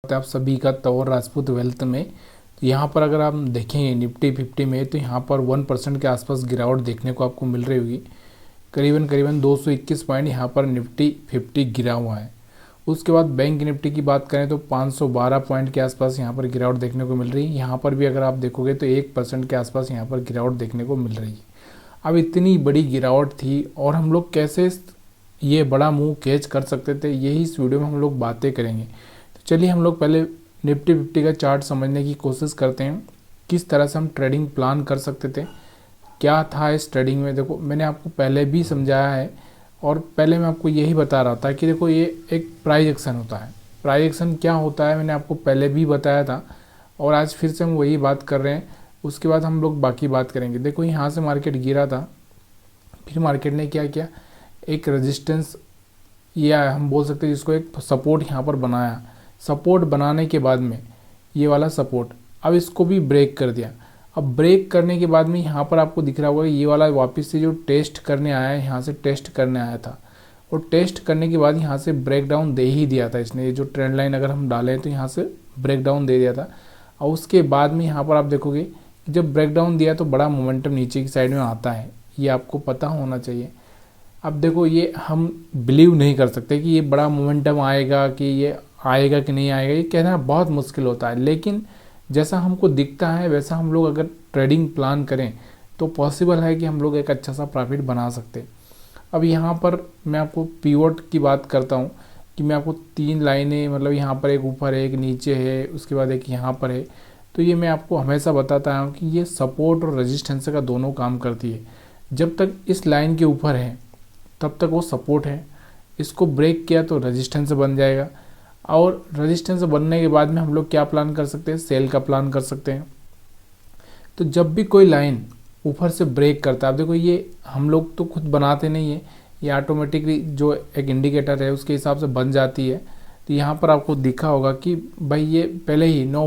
तो आप सभी का तौर राजपूत वेल्थ में। तो यहाँ पर अगर आप देखेंगे निफ्टी 50 में तो यहाँ पर 1% के आसपास गिरावट देखने को आपको मिल रही होगी। करीबन करीबन 221 पॉइंट यहाँ पर निफ्टी 50 गिरा हुआ है। उसके बाद बैंक निफ्टी की बात करें तो 512 पॉइंट के आसपास यहाँ पर गिरावट देखने को मिल रही है। यहाँ पर भी अगर आप देखोगे तो 1% के आसपास यहाँ पर गिरावट देखने को मिल रही है। अब इतनी बड़ी गिरावट थी और हम लोग कैसे ये बड़ा मूव कैच कर सकते थे, यही इस वीडियो में हम लोग बातें करेंगे। तो चलिए हम लोग पहले निफ्टी 50 का चार्ट समझने की कोशिश करते हैं, किस तरह से हम ट्रेडिंग प्लान कर सकते थे, क्या था इस ट्रेडिंग में। देखो मैंने आपको पहले भी समझाया है और पहले मैं आपको यही बता रहा था कि देखो ये एक प्राइस एक्शन होता है। प्राइस एक्शन क्या होता है मैंने आपको पहले भी बताया था और आज फिर से हम वही बात कर रहे हैं। उसके बाद हम लोग बाकी बात करेंगे। देखो यहाँ से मार्केट गिरा था, फिर मार्केट ने क्या किया, एक रेजिस्टेंस या हम बोल सकते हैं जिसको एक सपोर्ट यहाँ पर बनाया। सपोर्ट बनाने के बाद में ये वाला सपोर्ट अब इसको भी ब्रेक कर दिया। अब ब्रेक करने के बाद में यहाँ पर आपको दिख रहा होगा ये वाला वापस से जो टेस्ट करने आया है, यहाँ से टेस्ट करने आया था और टेस्ट करने के बाद यहाँ से ब्रेक डाउन दे ही दिया था इसने। ये जो ट्रेंड लाइन अगर हम डालें तो यहाँ से ब्रेक डाउन दे दिया था और उसके बाद में यहाँ पर आप देखोगे जब ब्रेक डाउन दिया तो बड़ा मोमेंटम नीचे की साइड में आता है, ये आपको पता होना चाहिए। अब देखो ये हम बिलीव नहीं कर सकते कि ये बड़ा मोमेंटम आएगा, कि ये आएगा कि नहीं आएगा, ये कहना बहुत मुश्किल होता है। लेकिन जैसा हमको दिखता है वैसा हम लोग अगर ट्रेडिंग प्लान करें तो पॉसिबल है कि हम लोग एक अच्छा सा प्रॉफिट बना सकते हैं। अब यहाँ पर मैं आपको पीवोट की बात करता हूँ कि मैं आपको 3 लाइनें, मतलब यहाँ पर एक ऊपर है, एक नीचे है, उसके बाद एक यहाँ पर है। तो ये मैं आपको हमेशा बताता हूँ कि ये सपोर्ट और रेजिस्टेंस का दोनों काम करती है। जब तक इस लाइन के ऊपर है तब तक वो सपोर्ट है, इसको ब्रेक किया तो रेजिस्टेंस बन जाएगा और रेजिस्टेंस बनने के बाद में हम लोग क्या प्लान कर सकते हैं, सेल का प्लान कर सकते हैं। तो जब भी कोई लाइन ऊपर से ब्रेक करता है, अब देखो ये हम लोग तो खुद बनाते नहीं है, ये ऑटोमेटिकली जो एक इंडिकेटर है उसके हिसाब से बन जाती है। तो यहाँ पर आपको दिखा होगा कि भाई ये पहले ही 9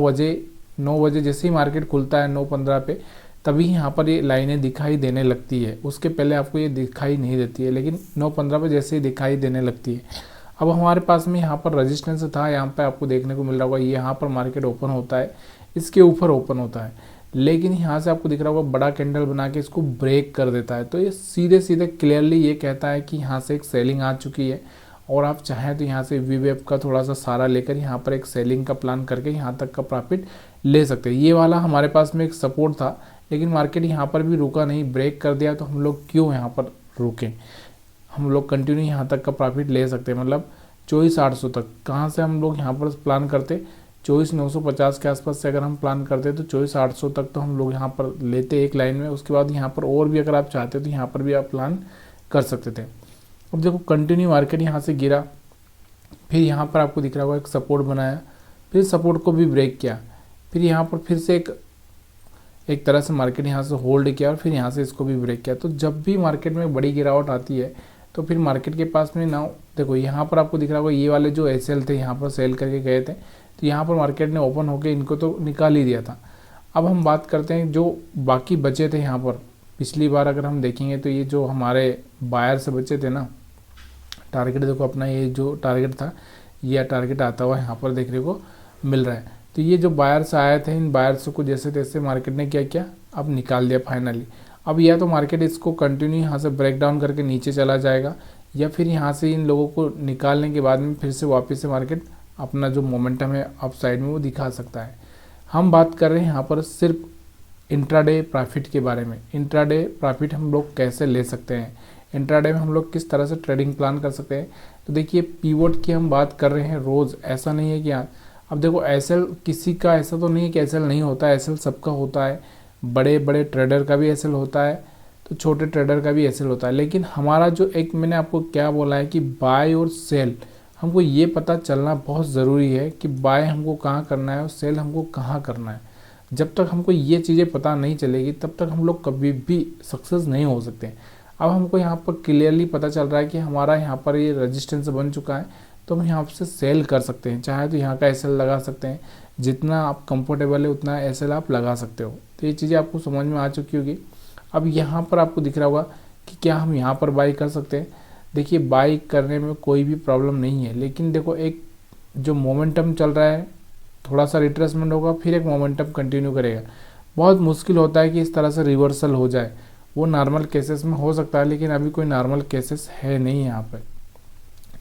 बजे जैसे ही मार्केट खुलता है 9:15 पे, तभी यहाँ पर ये लाइनें दिखाई देने लगती है। उसके पहले आपको ये दिखाई नहीं देती है, लेकिन 9:15 पे जैसे ही दिखाई देने लगती है। अब हमारे पास में यहाँ पर रेजिस्टेंस था, यहाँ पे आपको देखने को मिल रहा होगा यहाँ पर मार्केट ओपन होता है, इसके ऊपर ओपन होता है, लेकिन यहाँ से आपको दिख रहा होगा बड़ा कैंडल बना के इसको ब्रेक कर देता है। तो ये सीधे सीधे क्लियरली ये कहता है कि यहाँ से एक सेलिंग आ चुकी है और आप चाहें तो यहाँ से वीवेप का थोड़ा सा सहारा लेकर यहाँ पर एक सेलिंग का प्लान करके यहाँ तक का प्रॉफिट ले सकते हैं। ये वाला हमारे पास में एक सपोर्ट था, लेकिन मार्केट यहाँ पर भी रुका नहीं, ब्रेक कर दिया। तो हम लोग क्यों यहाँ पर रुके, हम लोग कंटिन्यू यहाँ तक का प्रॉफिट ले सकते हैं, मतलब 24,800 तक। कहाँ से हम लोग यहाँ पर प्लान करते, 24,950 के आसपास से अगर हम प्लान करते तो 24,800 तक तो हम लोग यहाँ पर लेते एक लाइन में। उसके बाद यहाँ पर और भी अगर आप चाहते तो यहाँ पर भी आप प्लान कर सकते थे। अब देखो कंटिन्यू मार्केट यहाँ से गिरा, फिर यहाँ पर आपको दिख रहा होगा एक सपोर्ट बनाया, फिर सपोर्ट को भी ब्रेक किया, फिर यहाँ पर फिर से एक तरह से मार्केट यहाँ से होल्ड किया और फिर यहाँ से इसको भी ब्रेक किया। तो जब भी मार्केट में बड़ी गिरावट आती है तो फिर मार्केट के पास में ना, देखो यहाँ पर आपको दिख रहा होगा ये वाले जो एसएल थे यहाँ पर सेल करके गए थे, तो यहाँ पर मार्केट ने ओपन होकर इनको तो निकाल ही दिया था। अब हम बात करते हैं जो बाकी बचे थे यहाँ पर। पिछली बार अगर हम देखेंगे तो ये जो हमारे बायर से बचे थे ना, टारगेट देखो अपना ये जो टारगेट था, ये टारगेट आता हुआ यहाँ पर देखने को मिल रहा है। तो ये जो बायर्स आए थे, इन बायर्स को जैसे तैसे मार्केट ने क्या किया, अब निकाल दिया फाइनली। अब या तो मार्केट इसको कंटिन्यू यहाँ से ब्रेक डाउन करके नीचे चला जाएगा, या फिर यहाँ से इन लोगों को निकालने के बाद में फिर से वापस से मार्केट अपना जो मोमेंटम है अप साइड में वो दिखा सकता है। हम बात कर रहे हैं यहाँ पर सिर्फ इंट्राडे प्रॉफिट के बारे में। इंट्राडे प्रॉफिट हम लोग कैसे ले सकते हैं, इंट्राडे में हम लोग किस तरह से ट्रेडिंग प्लान कर सकते हैं। तो देखिए पीवोट की हम बात कर रहे हैं रोज़, ऐसा नहीं है कि अब देखो एसएल किसी का ऐसा तो नहीं है कि एसएल नहीं होता है, एसएल सबका होता है, बड़े बड़े ट्रेडर का भी एसएल होता है, तो छोटे ट्रेडर का भी एसएल होता है। लेकिन हमारा जो एक मैंने आपको क्या बोला है कि बाय और सेल, हमको ये पता चलना बहुत ज़रूरी है कि बाय हमको कहाँ करना है और सेल हमको कहाँ करना है। जब तक हमको ये चीज़ें पता नहीं चलेगी तब तक हम लोग कभी भी सक्सेस नहीं हो सकते। अब हमको यहाँ पर क्लियरली पता चल रहा है कि हमारा यहाँ पर ये रेजिस्टेंस बन चुका है, तो हम यहाँ से सेल कर सकते हैं। चाहे तो यहाँ का एसएल लगा सकते हैं, जितना आप कंफर्टेबल है उतना एसएल आप लगा सकते हो। तो ये चीज़ें आपको समझ में आ चुकी होगी। अब यहाँ पर आपको दिख रहा होगा कि क्या हम यहाँ पर बाई कर सकते हैं। देखिए बाई करने में कोई भी प्रॉब्लम नहीं है, लेकिन देखो एक जो मोमेंटम चल रहा है थोड़ा सा रिट्रेसमेंट होगा, फिर एक मोमेंटम कंटिन्यू करेगा। बहुत मुश्किल होता है कि इस तरह से रिवर्सल हो जाए। वो नॉर्मल केसेस में हो सकता है, लेकिन अभी कोई नॉर्मल केसेस है नहीं यहाँ पर।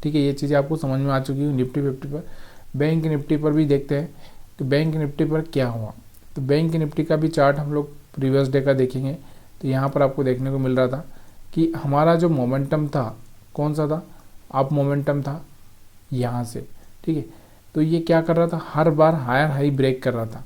ठीक है, ये चीज़ें आपको समझ में आ चुकी है निफ्टी 50 पर। बैंक निफ्टी पर भी देखते हैं कि बैंक निफ्टी पर क्या हुआ। तो बैंक निफ्टी का भी चार्ट हम लोग प्रीवियस डे का देखेंगे। तो यहाँ पर आपको देखने को मिल रहा था कि हमारा जो मोमेंटम था कौन सा था, अप मोमेंटम था यहाँ से। ठीक है, तो ये क्या कर रहा था, हर बार हायर हाई ब्रेक कर रहा था।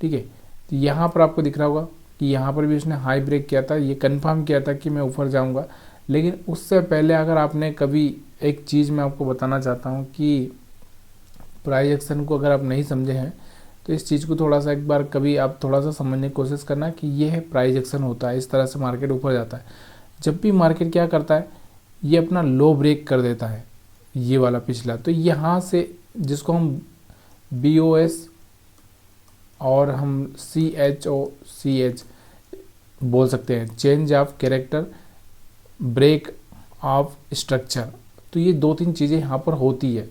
ठीक है, तो यहाँ पर आपको दिख रहा होगा कि यहाँ पर भी उसने हाई ब्रेक किया था, ये कंफर्म किया था कि मैं ऊपर जाऊँगा। लेकिन उससे पहले अगर आपने कभी, एक चीज़ मैं आपको बताना चाहता हूँ कि प्राइस एक्शन को अगर आप नहीं समझे हैं तो इस चीज़ को थोड़ा सा एक बार कभी आप थोड़ा सा समझने की कोशिश करना कि ये है प्राइस एक्शन होता है। इस तरह से मार्केट ऊपर जाता है। जब भी मार्केट क्या करता है, ये अपना लो ब्रेक कर देता है, ये वाला पिछला। तो यहाँ से जिसको हम BOS और हम CHOCH बोल सकते हैं, change of character, break of structure. तो ये 2-3 चीज़ें यहाँ पर होती है।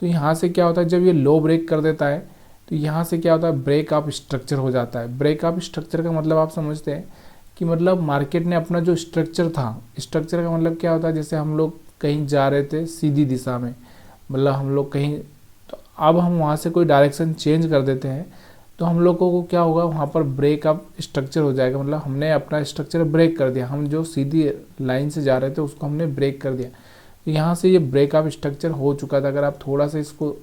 तो यहाँ से क्या होता है, जब ये लो ब्रेक कर देता है तो यहाँ से क्या होता है, ब्रेक ऑफ स्ट्रक्चर हो जाता है। ब्रेक ऑफ स्ट्रक्चर का मतलब आप समझते हैं कि मतलब मार्केट ने अपना जो स्ट्रक्चर था, स्ट्रक्चर का मतलब क्या होता है, जैसे हम लोग कहीं जा रहे थे सीधी दिशा में, मतलब हम लोग कहीं, तो अब हम वहाँ से कोई डायरेक्शन चेंज कर देते हैं तो हम लोगों को क्या होगा, वहाँ पर ब्रेक ऑफ स्ट्रक्चर हो जाएगा। मतलब हमने अपना स्ट्रक्चर ब्रेक कर दिया, हम जो सीधी लाइन से जा रहे थे उसको हमने ब्रेक कर दिया। तो यहाँ से ये ब्रेक ऑफ स्ट्रक्चर हो चुका था। अगर आप थोड़ा सा इसको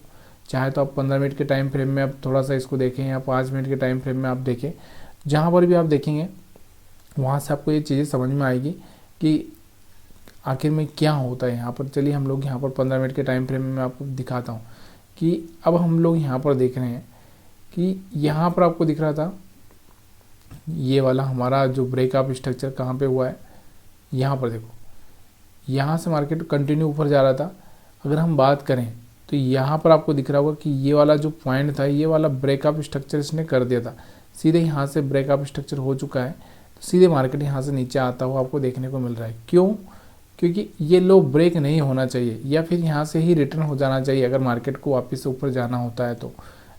चाहे तो आप 15 मिनट के टाइम फ्रेम में आप थोड़ा सा इसको देखें, या 5 मिनट के टाइम फ्रेम में आप देखें, जहाँ पर भी आप देखेंगे वहाँ से आपको ये चीज़ें समझ में आएगी कि आखिर में क्या होता है यहाँ पर। चलिए हम लोग यहाँ पर 15 मिनट के टाइम फ्रेम में आपको दिखाता हूँ कि अब हम लोग यहाँ पर देख रहे हैं कि यहाँ पर आपको दिख रहा था ये वाला हमारा जो ब्रेक ऑफ स्ट्रक्चर कहाँ पे हुआ है, यहाँ पर देखो, यहाँ से मार्केट कंटिन्यू ऊपर जा रहा था। अगर हम बात करें तो यहाँ पर आपको दिख रहा होगा कि ये वाला जो पॉइंट था, ये वाला ब्रेक ऑफ स्ट्रक्चर इसने कर दिया था। सीधे यहाँ से ब्रेक ऑफ स्ट्रक्चर हो चुका है, तो सीधे मार्केट यहाँ से नीचे आता हुआ आपको देखने को मिल रहा है। क्यों? क्योंकि ये लो ब्रेक नहीं होना चाहिए, या फिर यहाँ से ही रिटर्न हो जाना चाहिए अगर मार्केट को वापस से ऊपर जाना होता है तो,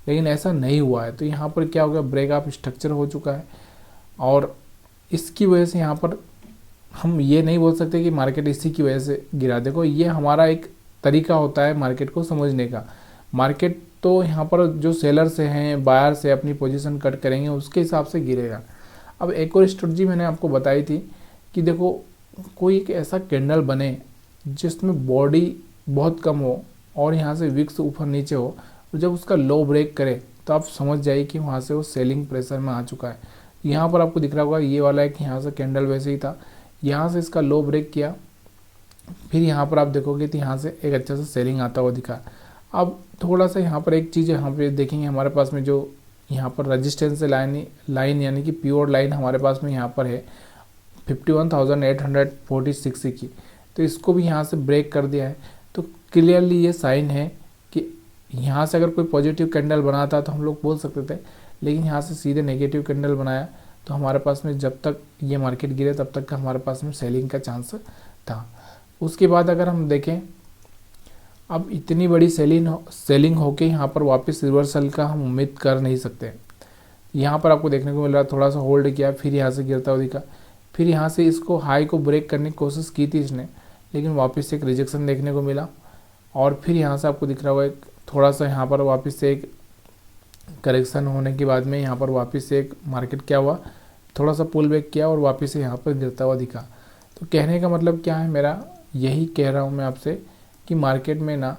लेकिन ऐसा नहीं हुआ है। तो यहाँ पर क्या हो गया, ब्रेक ऑफ स्ट्रक्चर हो चुका है, और इसकी वजह से यहाँ पर हम ये नहीं बोल सकते कि मार्केट इसी की वजह से गिरा। देखो, ये हमारा एक तरीका होता है मार्केट को समझने का। मार्केट तो यहाँ पर जो सेलर से हैं, बायर से अपनी पोजीशन कट करेंगे, उसके हिसाब से गिरेगा। अब एक और स्ट्रेटजी मैंने आपको बताई थी कि देखो, कोई एक ऐसा कैंडल बने जिसमें बॉडी बहुत कम हो और यहाँ से विक्स ऊपर नीचे हो, और जब उसका लो ब्रेक करे तो आप समझ जाइए कि वहाँ से वो सेलिंग प्रेशर में आ चुका है। यहाँ पर आपको दिख रहा होगा ये वाला एक यहाँ से कैंडल वैसे ही था, यहाँ से इसका लो ब्रेक किया, फिर यहाँ पर आप देखोगे तो यहाँ से एक अच्छा सा सेलिंग आता हुआ दिखा। अब थोड़ा सा यहाँ पर एक चीज़ यहाँ पे देखेंगे, हमारे पास में जो यहाँ पर रजिस्टेंस लाइन यानी कि प्योर लाइन हमारे पास में यहाँ पर है 51,846 की, तो इसको भी यहाँ से ब्रेक कर दिया है। तो क्लियरली ये साइन है कि यहाँ से अगर कोई पॉजिटिव कैंडल बनाता तो हम लोग बोल सकते थे, लेकिन यहाँ से सीधे नेगेटिव कैंडल बनाया, तो हमारे पास में जब तक ये मार्केट गिरे तब तक का हमारे पास में सेलिंग का चांस था। उसके बाद अगर हम देखें, अब इतनी बड़ी सेलिंग होके यहाँ पर वापस रिवर्सल का हम उम्मीद कर नहीं सकते। यहाँ पर आपको देखने को मिल रहा, थोड़ा सा होल्ड किया, फिर यहाँ से गिरता हुआ दिखा, फिर यहाँ से इसको हाई को ब्रेक करने की कोशिश की थी इसने, लेकिन वापस से एक रिजेक्शन देखने को मिला, और फिर यहाँ से आपको दिख रहा होगा एक थोड़ा सा यहाँ पर वापस से एक करेक्शन होने के बाद में यहाँ पर वापस से एक मार्केट क्या हुआ, थोड़ा सा पुल बैक किया और वापस से यहाँ पर गिरता हुआ दिखा। तो कहने का मतलब क्या है मेरा, यही कह रहा हूँ मैं आपसे कि मार्केट में ना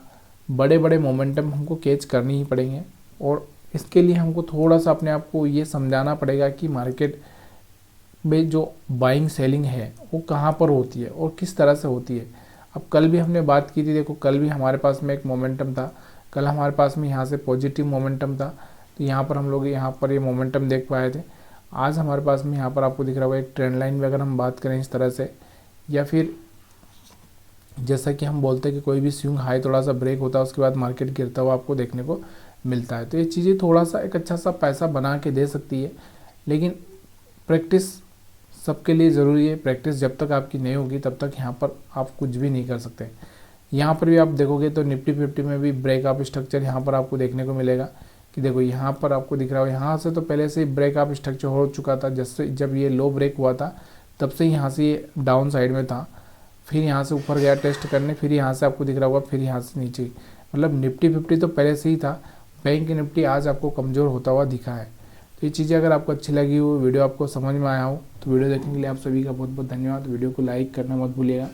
बड़े बड़े मोमेंटम हमको कैच करनी ही पड़ेंगे, और इसके लिए हमको थोड़ा सा अपने आप को ये समझाना पड़ेगा कि मार्केट में जो बाइंग सेलिंग है वो कहाँ पर होती है और किस तरह से होती है। अब कल भी हमने बात की थी, देखो कल भी हमारे पास में एक मोमेंटम था, कल हमारे पास में यहाँ से पॉजिटिव मोमेंटम था, तो यहाँ पर हम लोग यहाँ पर ये मोमेंटम देख पाए थे। आज हमारे पास में यहाँ पर आपको दिख रहा होगा एक ट्रेंड लाइन में अगर हम बात करें इस तरह से, या फिर जैसा कि हम बोलते हैं कि कोई भी स्विंग हाई थोड़ा सा ब्रेक होता है उसके बाद मार्केट गिरता हुआ आपको देखने को मिलता है। तो ये चीज़ें थोड़ा सा एक अच्छा सा पैसा बना के दे सकती है, लेकिन प्रैक्टिस सबके लिए ज़रूरी है। प्रैक्टिस जब तक आपकी नहीं होगी तब तक यहाँ पर आप कुछ भी नहीं कर सकते। यहाँ पर भी आप देखोगे तो निफ्टी 50 में भी ब्रेक ऑफ स्ट्रक्चर यहाँ पर आपको देखने को मिलेगा। कि देखो यहाँ पर आपको दिख रहा हो, यहाँ से तो पहले से ही ब्रेकअप स्ट्रक्चर हो चुका था। जैसे जब ये लो ब्रेक हुआ था तब से यहाँ से ये डाउन साइड में था, फिर यहाँ से ऊपर गया टेस्ट करने, फिर यहाँ से आपको दिख रहा होगा, फिर यहाँ से नीचे। मतलब निफ्टी 50 तो पहले से ही था, बैंक निफ्टी आज आपको कमज़ोर होता हुआ दिखा है। तो ये चीज़ें अगर आपको अच्छी लगी हो, वीडियो आपको समझ में आया हो, तो वीडियो देखने के लिए आप सभी का बहुत बहुत धन्यवाद। वीडियो को लाइक करना मत भूलिएगा।